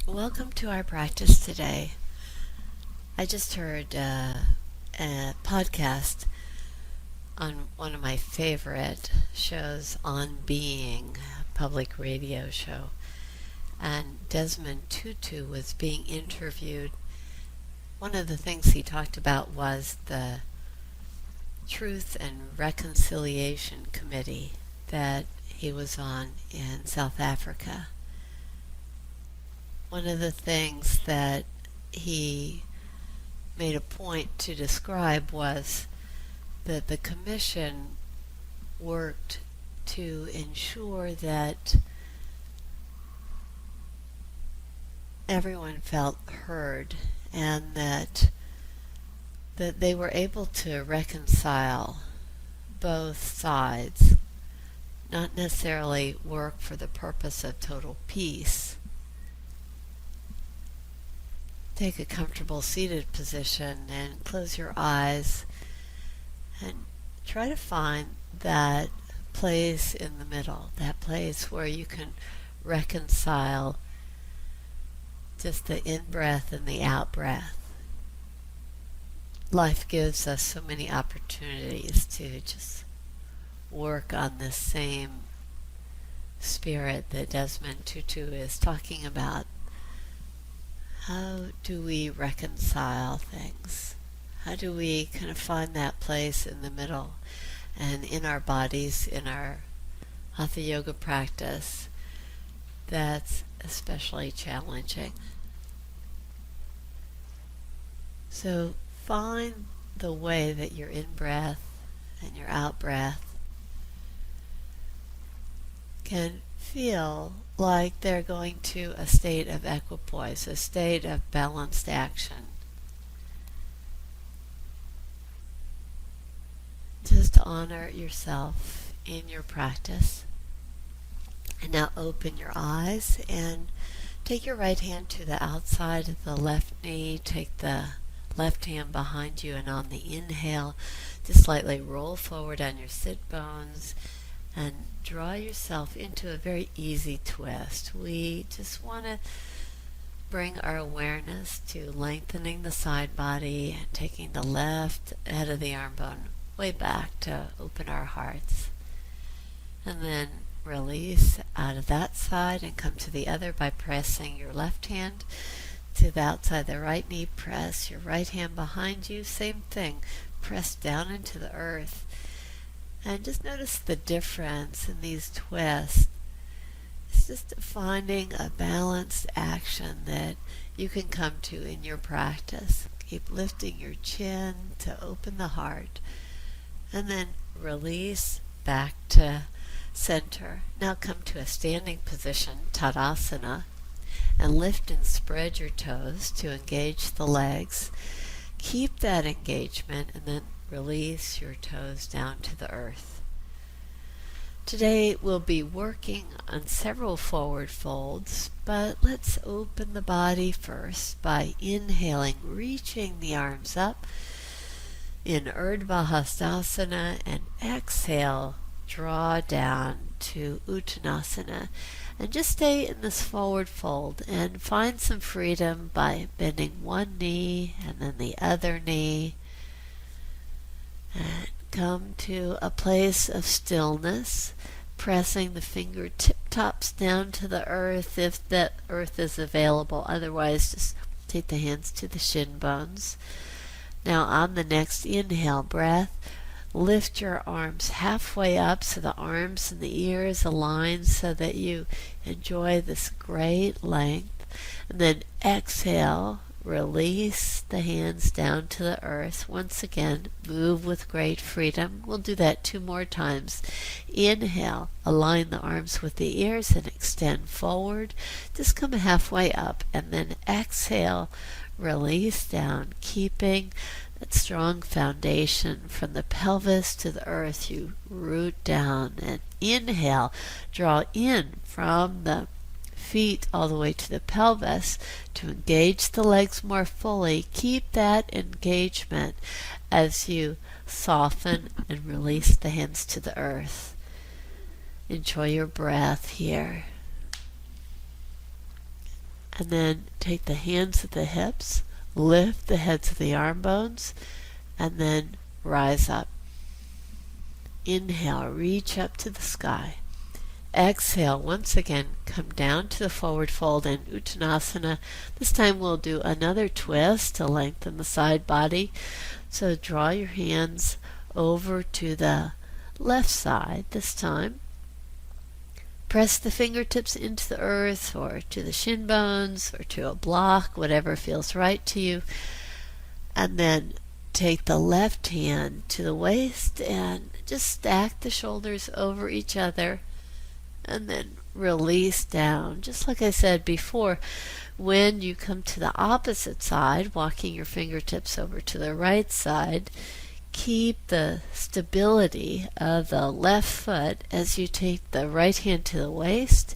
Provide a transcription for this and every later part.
Welcome to our practice today. I just heard a podcast on one of my favorite shows, On Being, a public radio show, and Desmond Tutu was being interviewed. One of the things he talked about was the Truth and Reconciliation Committee that he was on in South Africa. One of the things that he made a point to describe was that the commission worked to ensure that everyone felt heard and that they were able to reconcile both sides, not necessarily work for the purpose of total peace. Take a comfortable seated position and close your eyes and try to find that place in the middle, that place where you can reconcile just the in-breath and the out-breath. Life gives us so many opportunities to just work on this same spirit that Desmond Tutu is talking about. How do we reconcile things? How do we kind of find that place in the middle and in our bodies, in our Hatha Yoga practice? That's especially challenging. So find the way that your in-breath and your out-breath can feel like they're going to a state of equipoise, a state of balanced action. Just honor yourself in your practice. And now open your eyes and take your right hand to the outside of the left knee. Take the left hand behind you, and on the inhale, just slightly roll forward on your sit bones and draw yourself into a very easy twist. We just want to bring our awareness to lengthening the side body and taking the left head of the arm bone way back to open our hearts. And then release out of that side and come to the other by pressing your left hand to the outside of the right knee. Press your right hand behind you. Same thing. Press down into the earth. And just notice the difference in these twists. It's just finding a balanced action that you can come to in your practice. Keep lifting your chin to open the heart. And then release back to center. Now come to a standing position, Tadasana, and lift and spread your toes to engage the legs. Keep that engagement and then release your toes down to the earth. Today we'll be working on several forward folds, but let's open the body first by inhaling, reaching the arms up in Urdhva Hastasana, and exhale, draw down to Uttanasana. And just stay in this forward fold and find some freedom by bending one knee and then the other knee. And come to a place of stillness, pressing the fingertip tops down to the earth if the earth is available. Otherwise, just take the hands to the shin bones. Now on the next inhale breath, lift your arms halfway up so the arms and the ears align so that you enjoy this great length. And then exhale, release the hands down to the earth. Once again, move with great freedom. We'll do that 2 more times. Inhale, align the arms with the ears and extend forward. Just come halfway up, and then exhale, release down, keeping that strong foundation from the pelvis to the earth. You root down and inhale, draw in from the feet all the way to the pelvis to engage the legs more fully. Keep that engagement as you soften and release the hands to the earth. Enjoy your breath here. And then take the hands at the hips, lift the heads of the arm bones, and then rise up. Inhale, reach up to the sky. Exhale, once again, come down to the forward fold in Uttanasana. This time we'll do another twist to lengthen the side body. So draw your hands over to the left side this time. Press the fingertips into the earth or to the shin bones or to a block, whatever feels right to you. And then take the left hand to the waist and just stack the shoulders over each other. And then release down. Just like I said before, when you come to the opposite side, walking your fingertips over to the right side, keep the stability of the left foot as you take the right hand to the waist.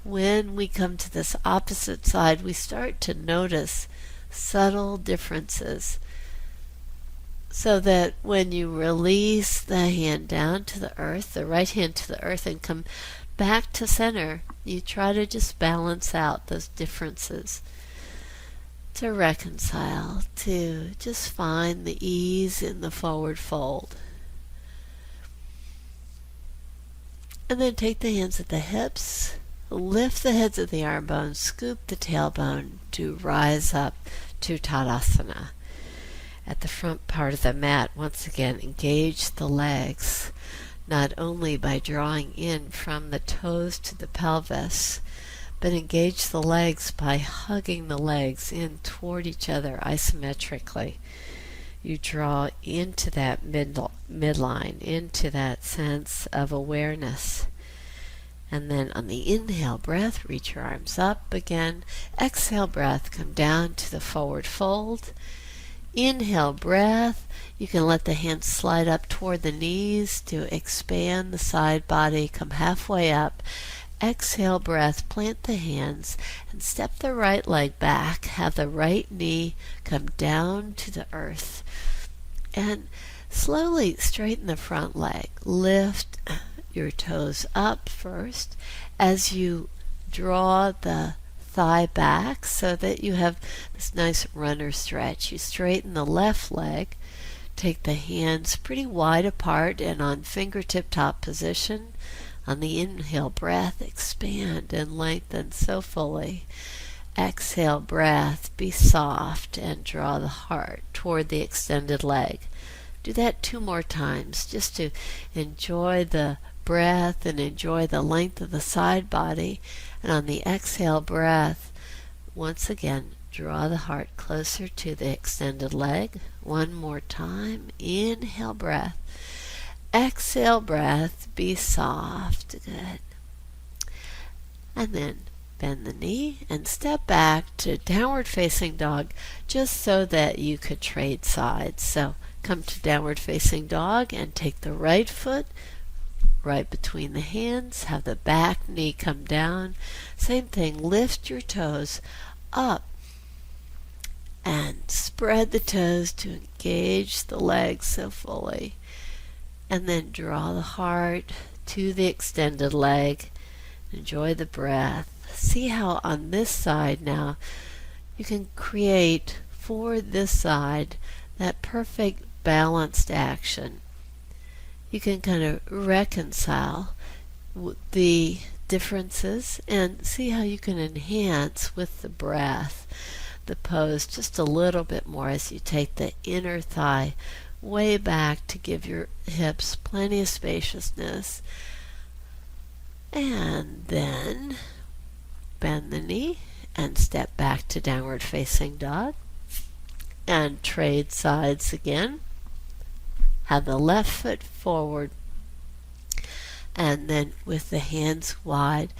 When we come to this opposite side, we start to notice subtle differences, so that when you release the hand down to the earth, the right hand to the earth, and come back to center, you try to just balance out those differences, to reconcile, to just find the ease in the forward fold. And then take the hands at the hips, lift the heads of the arm bones, scoop the tailbone to rise up to Tadasana. At the front part of the mat, once again, engage the legs, not only by drawing in from the toes to the pelvis, but engage the legs by hugging the legs in toward each other isometrically. You draw into that midline, into that sense of awareness. And then on the inhale breath, reach your arms up again. Exhale breath, come down to the forward fold. Inhale breath, you can let the hands slide up toward the knees to expand the side body, come halfway up. Exhale breath, plant the hands and step the right leg back. Have the right knee come down to the earth. And slowly straighten the front leg. Lift your toes up first as you draw the thigh back so that you have this nice runner stretch. You straighten the left leg, take the hands pretty wide apart and on fingertip top position. On the inhale breath, expand and lengthen so fully. Exhale breath, be soft and draw the heart toward the extended leg. Do that 2 more times just to enjoy the breath and enjoy the length of the side body. And on the exhale breath, once again, draw the heart closer to the extended leg. 1 more time. Inhale breath. Exhale breath. Be soft. Good. And then bend the knee and step back to downward facing dog, just so that you could trade sides. So come to downward facing dog and take the right foot right between the hands, have the back knee come down. Same thing, lift your toes up and spread the toes to engage the legs so fully. And then draw the heart to the extended leg. Enjoy the breath. See how on this side now you can create for this side that perfect balanced action. You can kind of reconcile the differences and see how you can enhance with the breath the pose just a little bit more as you take the inner thigh way back to give your hips plenty of spaciousness. And then bend the knee and step back to downward facing dog and trade sides again. Have the left foot forward and then with the hands wide.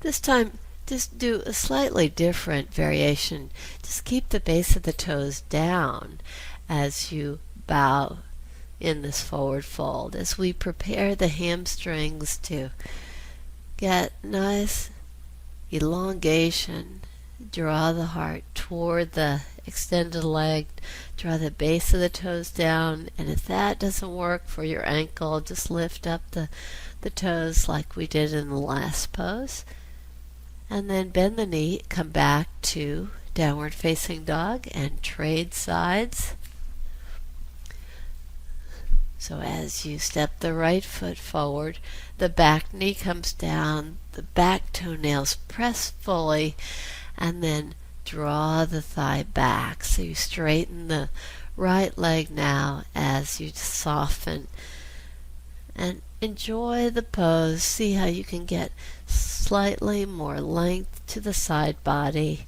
This time just do a slightly different variation. Just keep the base of the toes down as you bow in this forward fold. As we prepare the hamstrings to get nice elongation, draw the heart toward the extended leg, draw the base of the toes down, and if that doesn't work for your ankle, just lift up the toes like we did in the last pose. And then bend the knee, come back to downward facing dog and trade sides. So as you step the right foot forward, the back knee comes down, the back toenails press fully, and then draw the thigh back. So you straighten the right leg now as you soften. And enjoy the pose. See how you can get slightly more length to the side body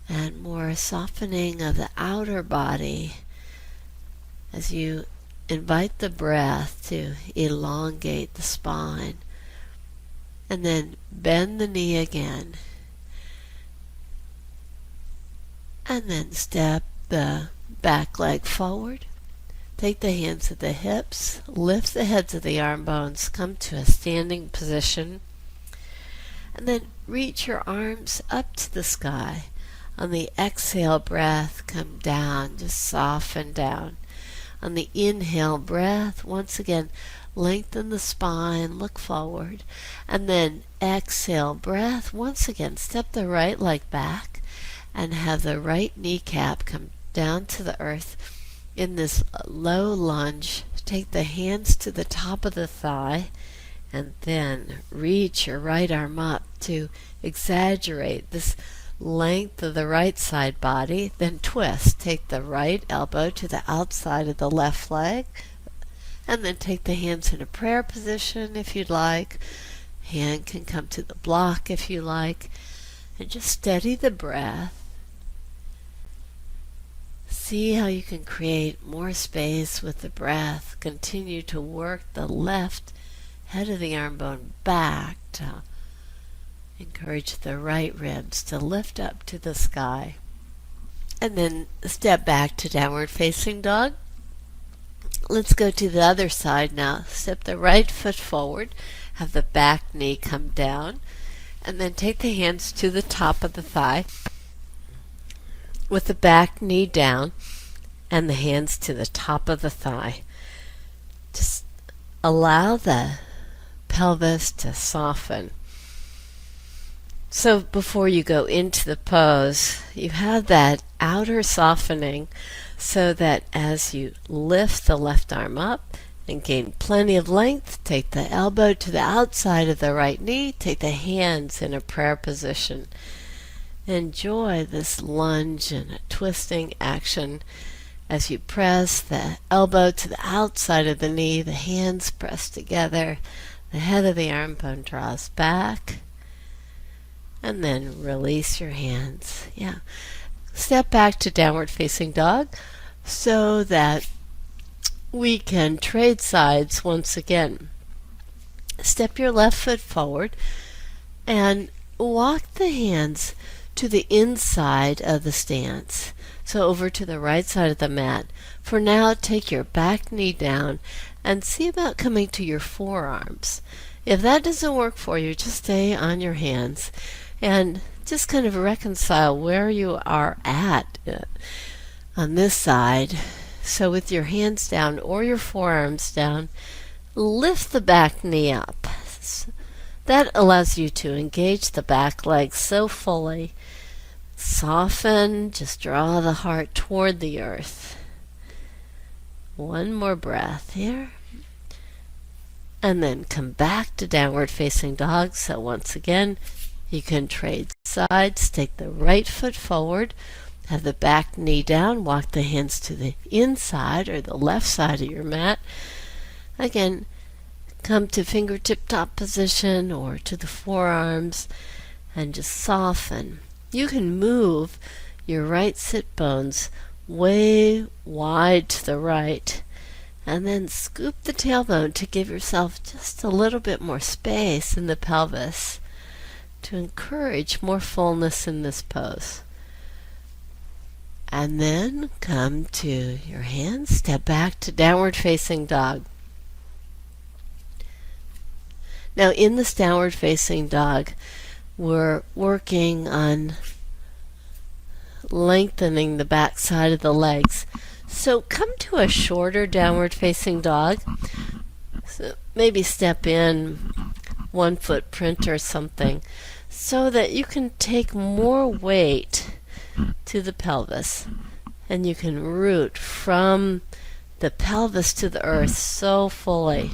and more softening of the outer body as you invite the breath to elongate the spine. And then bend the knee again. And then step the back leg forward. Take the hands at the hips, lift the heads of the arm bones, come to a standing position, and then reach your arms up to the sky. On the exhale breath, come down, just soften down. On the inhale breath, once again, lengthen the spine, look forward, and then exhale breath, once again, step the right leg back and have the right kneecap come down to the earth. In this low lunge, take the hands to the top of the thigh and then reach your right arm up to exaggerate this length of the right side body. Then twist. Take the right elbow to the outside of the left leg and then take the hands in a prayer position if you'd like. Hand can come to the block if you like. And just steady the breath. See how you can create more space with the breath. Continue to work the left head of the arm bone back to encourage the right ribs to lift up to the sky. And then step back to downward facing dog. Let's go to the other side now. Step the right foot forward. Have the back knee come down. And then take the hands to the top of the thigh, with the back knee down and the hands to the top of the thigh. Just allow the pelvis to soften. So before you go into the pose, you have that outer softening so that as you lift the left arm up and gain plenty of length, take the elbow to the outside of the right knee, take the hands in a prayer position. Enjoy this lunge and a twisting action as you press the elbow to the outside of the knee, the hands press together, the head of the arm bone draws back, and then release your hands. Yeah. Step back to downward facing dog so that we can trade sides once again. Step your left foot forward and walk the hands to the inside of the stance, so over to the right side of the mat. For now, take your back knee down and see about coming to your forearms. If that doesn't work for you, just stay on your hands and just kind of reconcile where you are at on this side. So with your hands down or your forearms down, lift the back knee up. That allows you to engage the back leg so fully. Soften, just draw the heart toward the earth. One more breath here. And then come back to downward facing dog. So once again, you can trade sides. Take the right foot forward. Have the back knee down. Walk the hands to the inside or the left side of your mat. Again, come to fingertip top position or to the forearms and just soften. You can move your right sit bones way wide to the right and then scoop the tailbone to give yourself just a little bit more space in the pelvis to encourage more fullness in this pose. And then come to your hands, step back to downward facing dog. Now in this downward facing dog, we're working on lengthening the back side of the legs. So come to a shorter downward facing dog. So maybe step in 1 footprint or something so that you can take more weight to the pelvis, and you can root from the pelvis to the earth so fully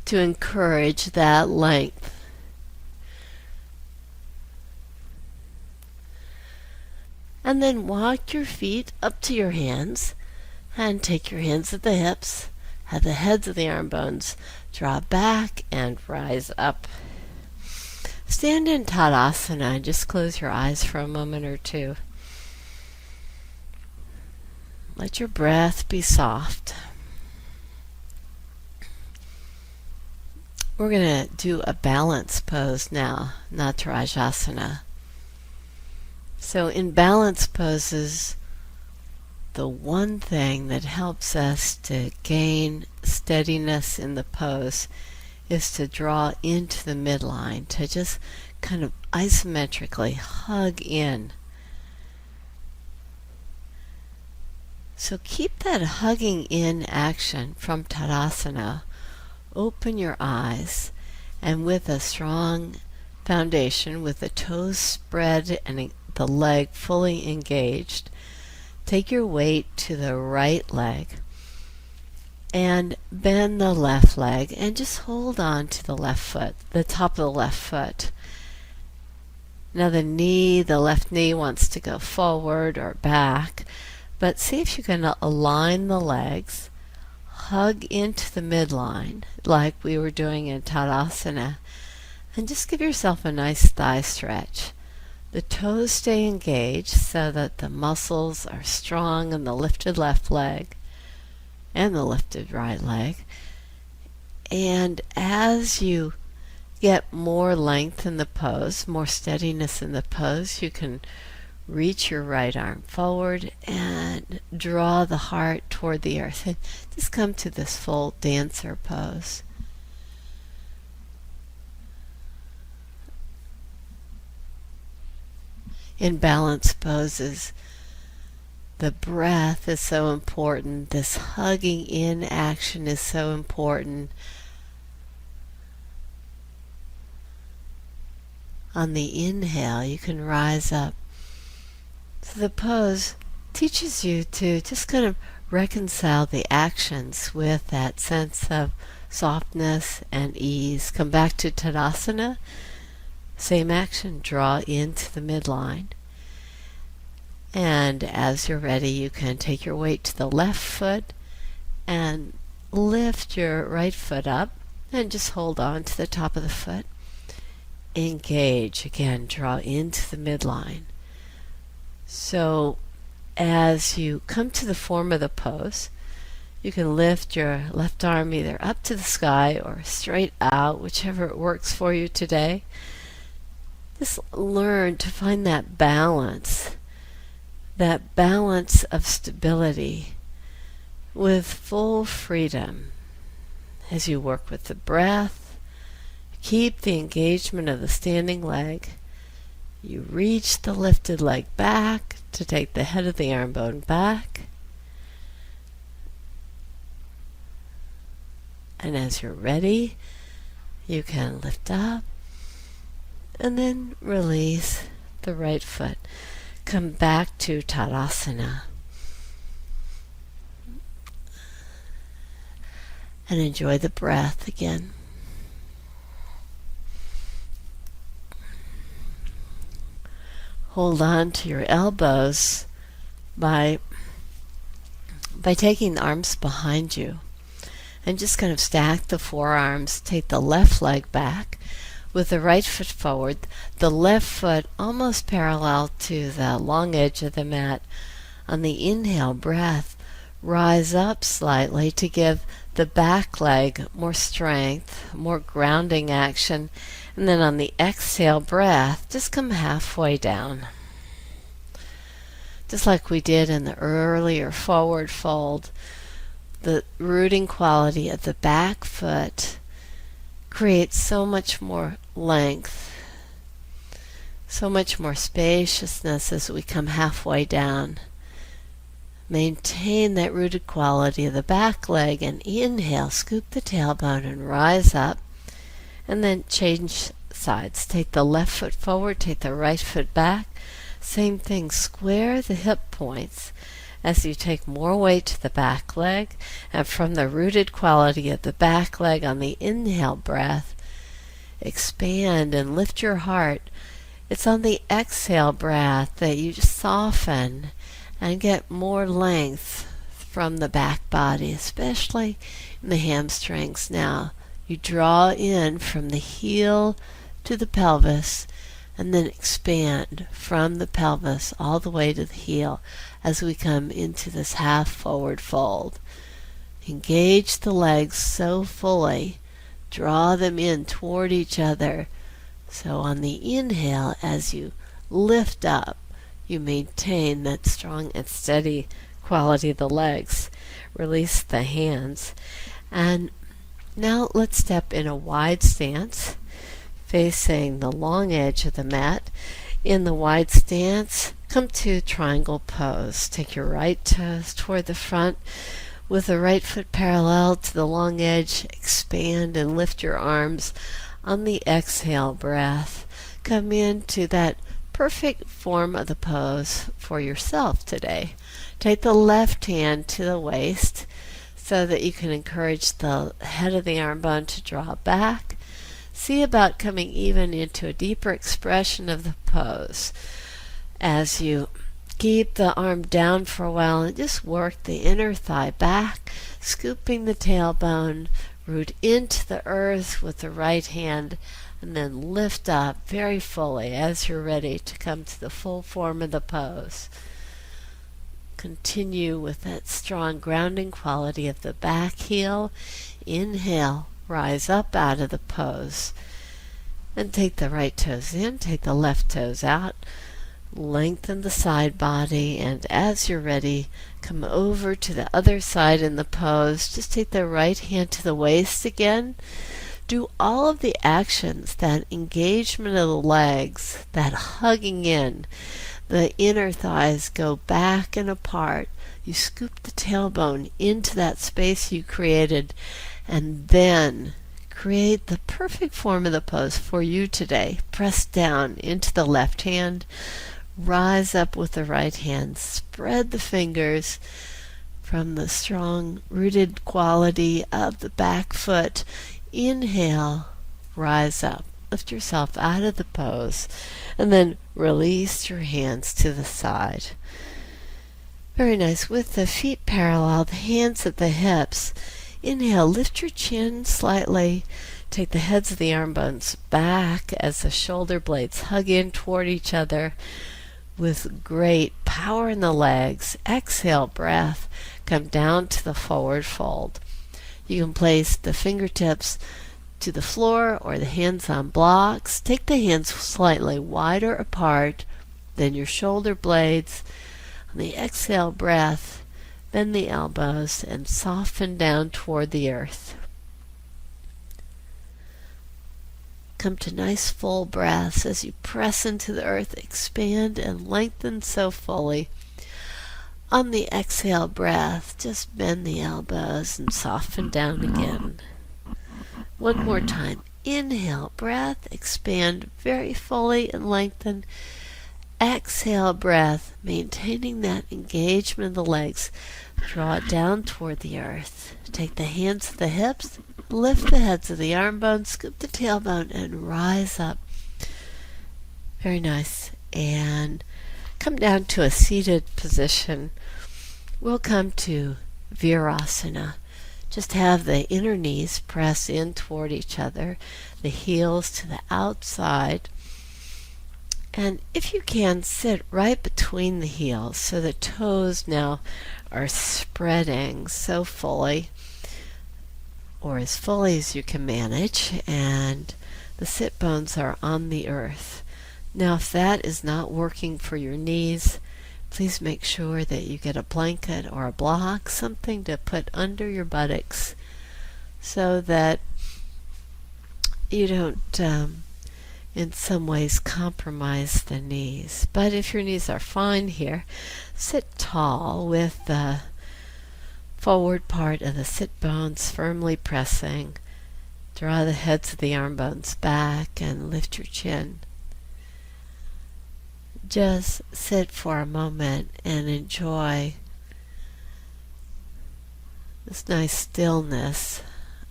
to encourage that length. And then walk your feet up to your hands and take your hands at the hips, at the heads of the arm bones. Draw back and rise up. Stand in Tadasana and just close your eyes for a moment or two. Let your breath be soft. We're going to do a balance pose now, Natarajasana. So in balance poses, the one thing that helps us to gain steadiness in the pose is to draw into the midline, to just kind of isometrically hug in. So keep that hugging in action from Tadasana. Open your eyes, and with a strong foundation, with the toes spread and the leg fully engaged, take your weight to the right leg and bend the left leg and just hold on to the left foot, the top of the left foot. Now the left knee wants to go forward or back, but see if you can align the legs, hug into the midline like we were doing in Tadasana, and just give yourself a nice thigh stretch. The toes stay engaged so that the muscles are strong in the lifted left leg and the lifted right leg. And as you get more length in the pose, more steadiness in the pose, you can reach your right arm forward and draw the heart toward the earth. And just come to this full dancer pose. In balance poses, the breath is so important. This hugging in action is so important. On the inhale, you can rise up. So the pose teaches you to just kind of reconcile the actions with that sense of softness and ease. Come back to Tadasana. Same action, draw into the midline. And as you're ready, you can take your weight to the left foot and lift your right foot up and just hold on to the top of the foot. Engage. Again, draw into the midline. So as you come to the form of the pose, you can lift your left arm either up to the sky or straight out, whichever works for you today. Just learn to find that balance of stability with full freedom as you work with the breath. Keep the engagement of the standing leg. You reach the lifted leg back to take the head of the arm bone back. And as you're ready, you can lift up and then release the right foot. Come back to Tadasana. And enjoy the breath again. Hold on to your elbows by taking the arms behind you. And just kind of stack the forearms. Take the left leg back with the right foot forward, the left foot almost parallel to the long edge of the mat. On the inhale breath, rise up slightly to give the back leg more strength, more grounding action. And then on the exhale breath, just come halfway down. Just like we did in the earlier forward fold, the rooting quality of the back foot creates so much more length, so much more spaciousness as we come halfway down. Maintain that rooted quality of the back leg and inhale, scoop the tailbone and rise up. And then change sides. Take the left foot forward, take the right foot back. Same thing, square the hip points as you take more weight to the back leg, and from the rooted quality of the back leg on the inhale breath, expand and lift your heart. It's on the exhale breath that you just soften and get more length from the back body, especially in the hamstrings. Now, you draw in from the heel to the pelvis and then expand from the pelvis all the way to the heel as we come into this half forward fold. Engage the legs so fully, draw them in toward each other. So on the inhale, as you lift up, you maintain that strong and steady quality of the legs. Release the hands. And now let's step in a wide stance, facing the long edge of the mat. In the wide stance, come to triangle pose. Take your right toes toward the front with the right foot parallel to the long edge. Expand and lift your arms. On the exhale breath, come into that perfect form of the pose for yourself today. Take the left hand to the waist so that you can encourage the head of the arm bone to draw back. See about coming even into a deeper expression of the pose as you keep the arm down for a while and just work the inner thigh back, scooping the tailbone, root into the earth with the right hand, and then lift up very fully as you're ready to come to the full form of the pose. Continue with that strong grounding quality of the back heel. Inhale, rise up out of the pose. And take the right toes in, take the left toes out. Lengthen the side body, and as you're ready, come over to the other side in the pose. Just take the right hand to the waist again. Do all of the actions, that engagement of the legs, that hugging in. The inner thighs go back and apart. You scoop the tailbone into that space you created, and then create the perfect form of the pose for you today. Press down into the left hand. Rise up with the right hand. Spread the fingers from the strong rooted quality of the back foot. Inhale, rise up. Lift yourself out of the pose, and then release your hands to the side. Very nice. With the feet parallel, the hands at the hips. Inhale, lift your chin slightly. Take the heads of the arm bones back as the shoulder blades hug in toward each other with great power in the legs. Exhale, breath. Come down to the forward fold. You can place the fingertips to the floor or the hands on blocks. Take the hands slightly wider apart than your shoulder blades. On the exhale breath, bend the elbows and soften down toward the earth. Come to nice full breaths as you press into the earth. Expand and lengthen so fully. On the exhale breath, just bend the elbows and soften down again. One more time. Inhale, breath, expand very fully and lengthen. Exhale, breath, maintaining that engagement of the legs. Draw it down toward the earth. Take the hands to the hips, lift the heads of the arm bones, scoop the tailbone, and rise up. Very nice. And come down to a seated position. We'll come to Virasana. Just have the inner knees press in toward each other, the heels to the outside. And if you can, sit right between the heels so the toes now are spreading so fully, or as fully as you can manage, and the sit bones are on the earth. Now, if that is not working for your knees, please make sure that you get a blanket or a block, something to put under your buttocks so that you don't in some ways compromise the knees. But if your knees are fine here, sit tall with the forward part of the sit bones firmly pressing. Draw the heads of the arm bones back and lift your chin. Just sit for a moment and enjoy this nice stillness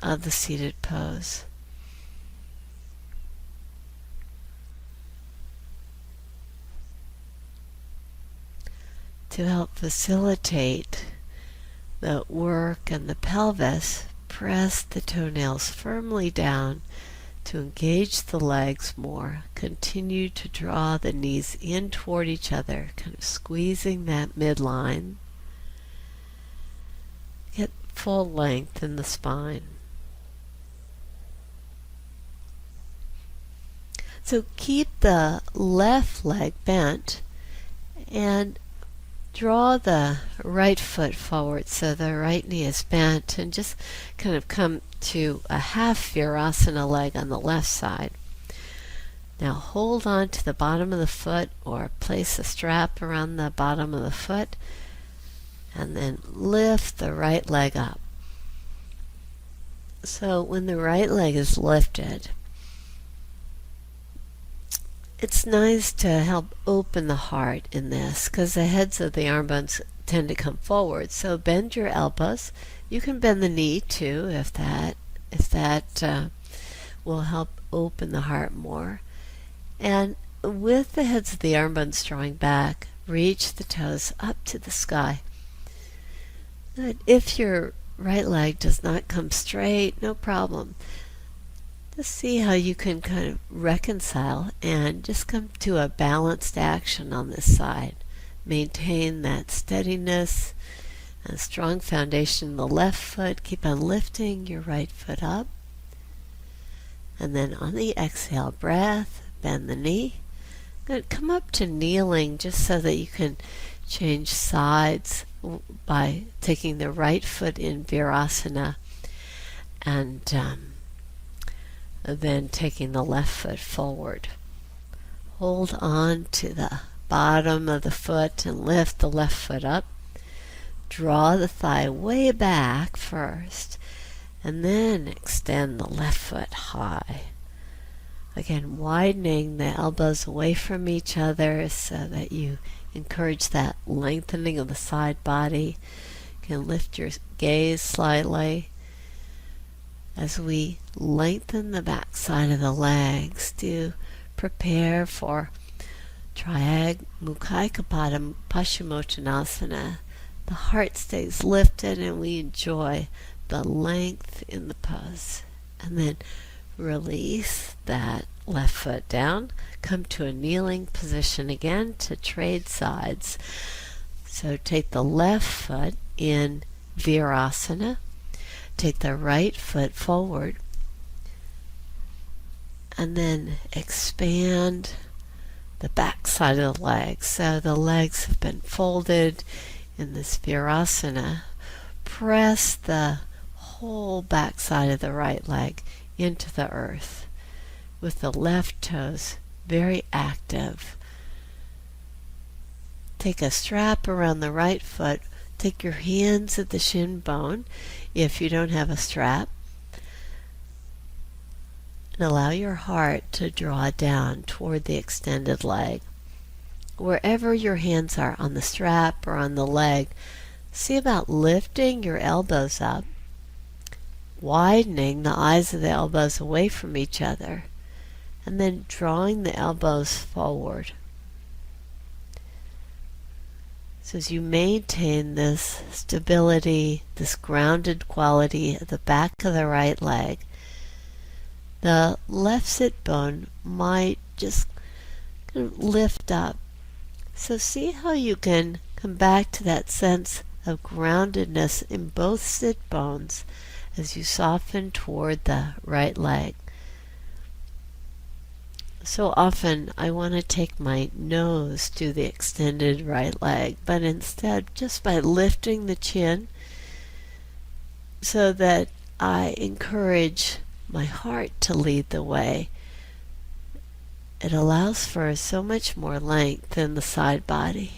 of the seated pose. To help facilitate the work and the pelvis, press the toenails firmly down to engage the legs more. Continue to draw the knees in toward each other, kind of squeezing that midline. Get full length in the spine. So keep the left leg bent and draw the right foot forward so the right knee is bent, and just kind of come to a half Virasana leg on the left side. Now hold on to the bottom of the foot or place a strap around the bottom of the foot, and then lift the right leg up. So when the right leg is lifted, it's nice to help open the heart in this, because the heads of the arm bones tend to come forward. So bend your elbows. You can bend the knee too if that will help open the heart more. And with the heads of the arm bones drawing back, reach the toes up to the sky. Good. If your right leg does not come straight, no problem. Just see how you can kind of reconcile and just come to a balanced action on this side. Maintain that steadiness and strong foundation in the left foot. Keep on lifting your right foot up. And then on the exhale breath, bend the knee. Good. Come up to kneeling just so that you can change sides by taking the right foot in Virasana and then taking the left foot forward. Hold on to the bottom of the foot and lift the left foot up. Draw the thigh way back first, and then extend the left foot high. Again, widening the elbows away from each other so that you encourage that lengthening of the side body. You can lift your gaze slightly. As we lengthen the back side of the legs to prepare for Triag Mukaikapada Paschimottanasana, the heart stays lifted and we enjoy the length in the pose. And then release that left foot down. Come to a kneeling position again to trade sides. So take the left foot in Virasana. Take the right foot forward and then expand the back side of the legs. So the legs have been folded in this Virasana. Press the whole back side of the right leg into the earth with the left toes very active. Take a strap around the right foot. Take your hands at the shin bone if you don't have a strap, and allow your heart to draw down toward the extended leg. Wherever your hands are, on the strap or on the leg, see about lifting your elbows up, widening the eyes of the elbows away from each other, and then drawing the elbows forward. So as you maintain this stability, this grounded quality at the back of the right leg, the left sit bone might just kind of lift up. So see how you can come back to that sense of groundedness in both sit bones as you soften toward the right leg. So often I want to take my nose to the extended right leg, but instead just by lifting the chin so that I encourage my heart to lead the way, it allows for so much more length in the side body.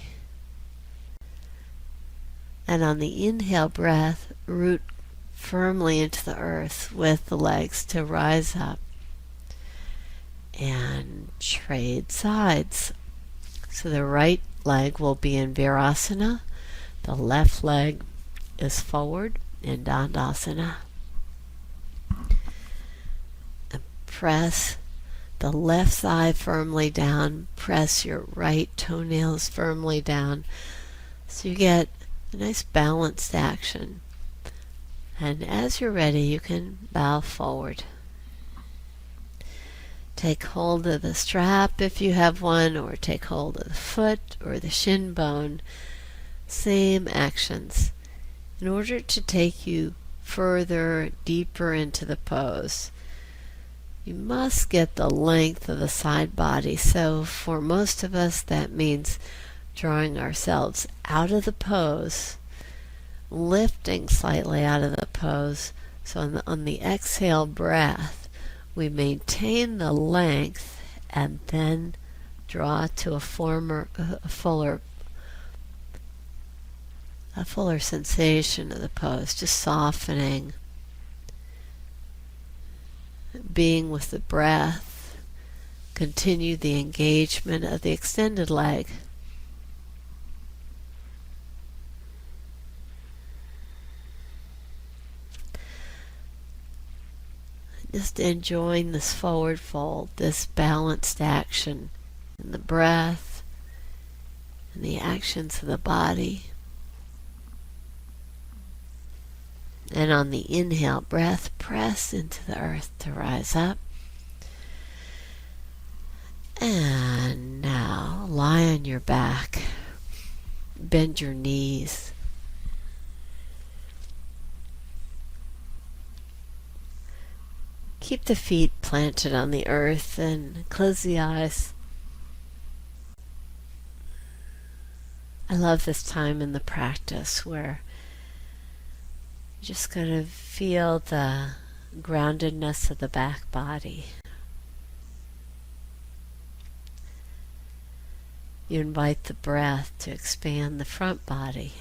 And on the inhale breath, root firmly into the earth with the legs to rise up. And trade sides. So the right leg will be in Virasana. The left leg is forward in Dandasana. And press the left thigh firmly down. Press your right toenails firmly down. So you get a nice balanced action. And as you're ready, you can bow forward. Take hold of the strap if you have one, or take hold of the foot or the shin bone. Same actions. In order to take you further, deeper into the pose, you must get the length of the side body. So for most of us, that means drawing ourselves out of the pose, lifting slightly out of the pose. So on the exhale breath, we maintain the length and then draw to a fuller sensation of the pose, just softening, being with the breath. Continue the engagement of the extended leg. Just enjoying this forward fold, this balanced action in the breath and the actions of the body. And on the inhale breath, press into the earth to rise up. And now lie on your back. Bend your knees. Keep the feet planted on the earth and close the eyes. I love this time in the practice where you're just going to feel the groundedness of the back body. You invite the breath to expand the front body.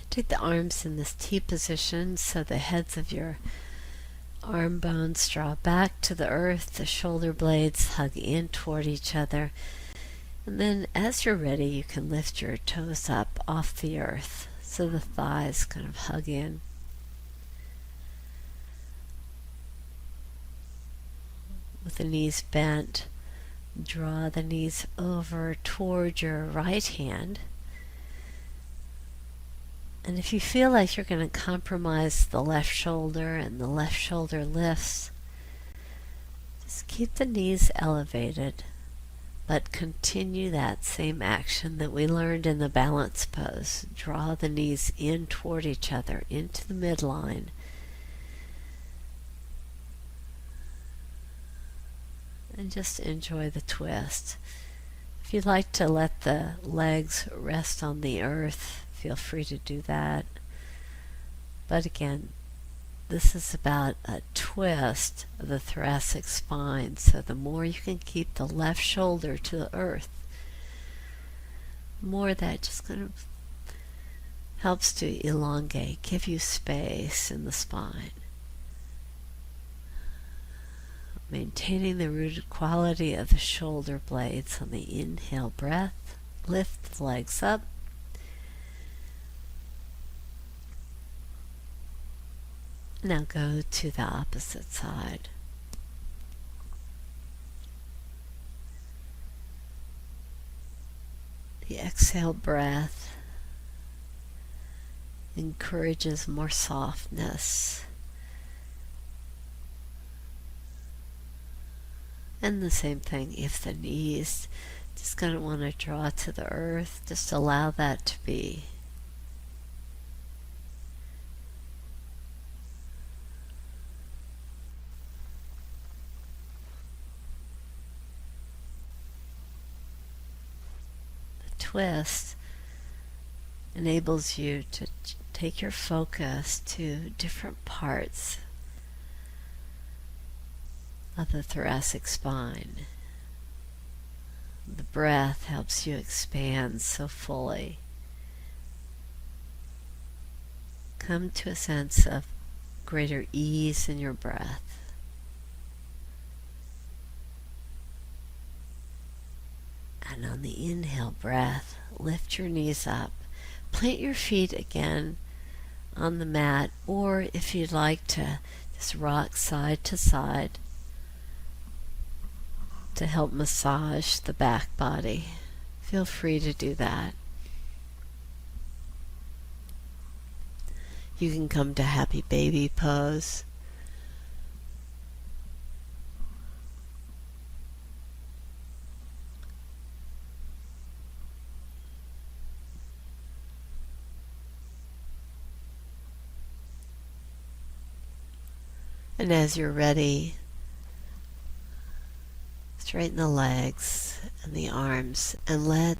Take the arms in this T position so the heads of your arm bones draw back to the earth, the shoulder blades hug in toward each other. And then as you're ready, you can lift your toes up off the earth so the thighs kind of hug in. With the knees bent, draw the knees over toward your right hand. And if you feel like you're going to compromise the left shoulder and the left shoulder lifts, just keep the knees elevated, but continue that same action that we learned in the balance pose. Draw the knees in toward each other, into the midline. And just enjoy the twist. If you'd like to let the legs rest on the earth, feel free to do that. But again, this is about a twist of the thoracic spine. So the more you can keep the left shoulder to the earth, the more that just kind of helps to elongate, give you space in the spine. Maintaining the rooted quality of the shoulder blades on the inhale breath. Lift the legs up. Now go to the opposite side. The exhale breath encourages more softness. And the same thing, if the knees just going to want to draw to the earth, just allow that to be. The twist enables you to take your focus to different parts of the thoracic spine. The breath helps you expand so fully. Come to a sense of greater ease in your breath. And on the inhale breath, lift your knees up. Plant your feet again on the mat, or if you'd like to, just rock side to side to help massage the back body. Feel free to do that. You can come to happy baby pose. And as you're ready, straighten the legs and the arms and let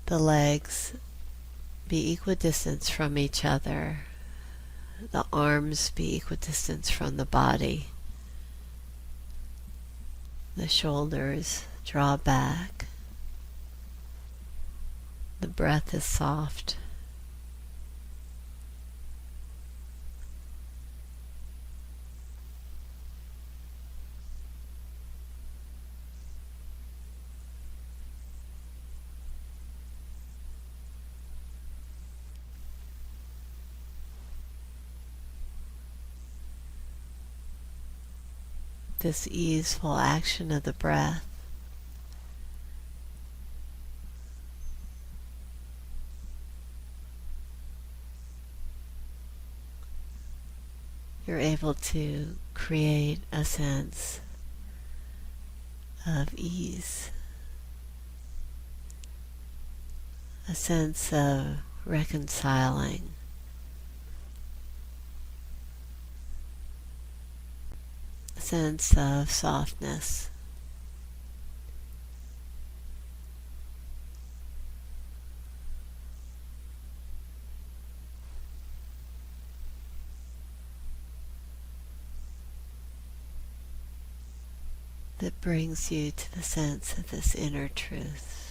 the legs be equidistant from each other. The arms be equidistant from the body. The shoulders draw back. The breath is soft. This easeful action of the breath you're able to create a sense of ease, a sense of reconciling, a sense of softness. That brings you to the sense of this inner truth.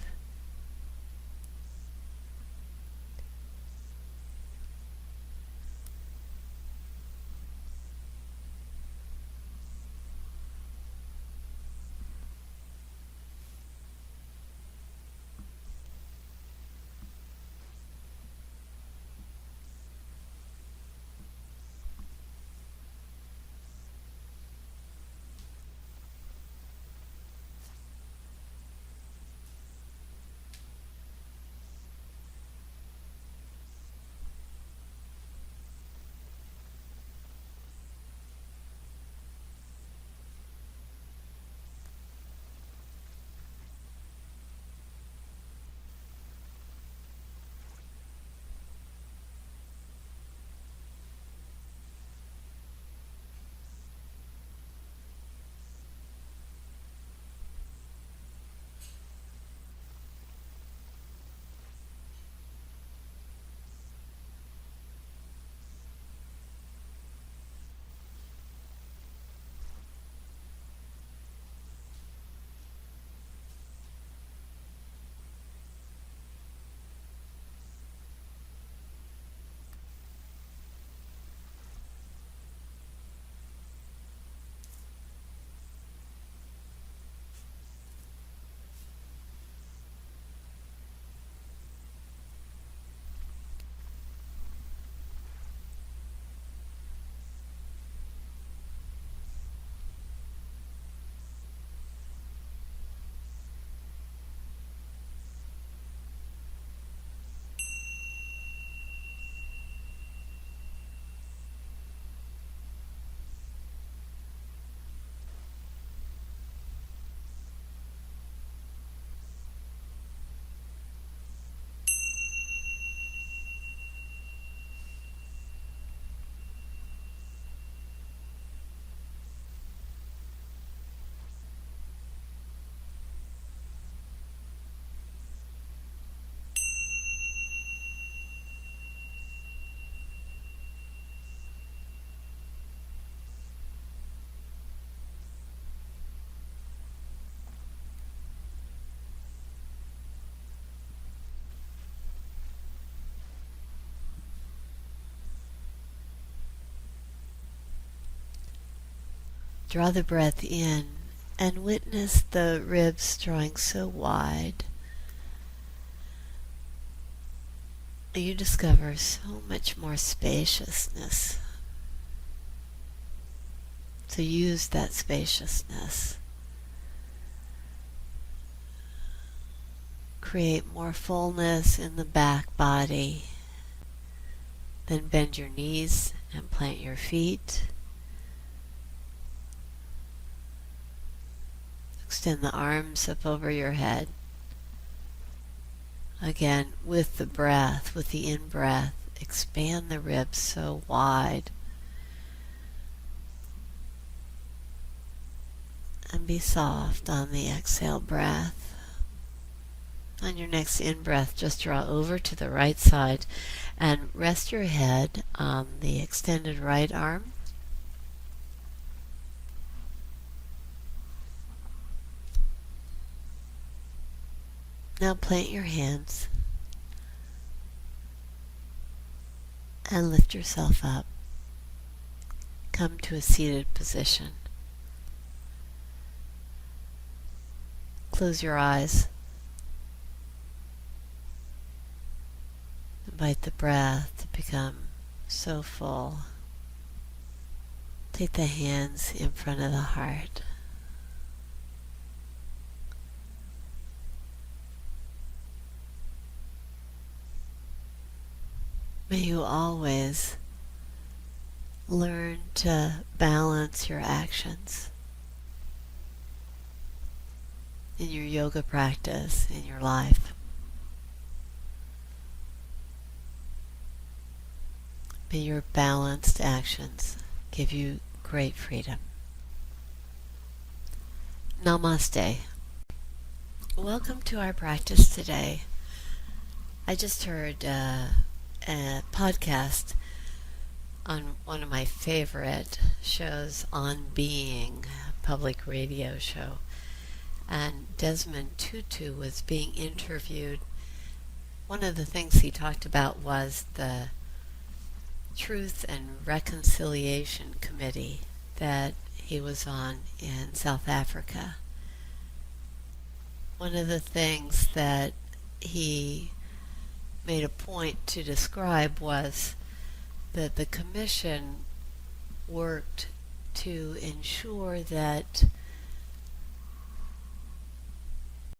Draw the breath in and witness the ribs drawing so wide. You discover so much more spaciousness. So use that spaciousness. Create more fullness in the back body. Then bend your knees and plant your feet. Extend the arms up over your head. Again, with the breath, with the in-breath, expand the ribs so wide. And be soft on the exhale breath. On your next in-breath, just draw over to the right side and rest your head on the extended right arm. Now plant your hands and lift yourself up. Come to a seated position. Close your eyes. Invite the breath to become so full. Take the hands in front of the heart. May you always learn to balance your actions in your yoga practice, in your life. May your balanced actions give you great freedom. Namaste. Welcome to our practice today. I just heard a podcast on one of my favorite shows, On Being, a public radio show. And Desmond Tutu was being interviewed. One of the things he talked about was the Truth and Reconciliation Committee that he was on in South Africa. One of the things that he made a point to describe was that the commission worked to ensure that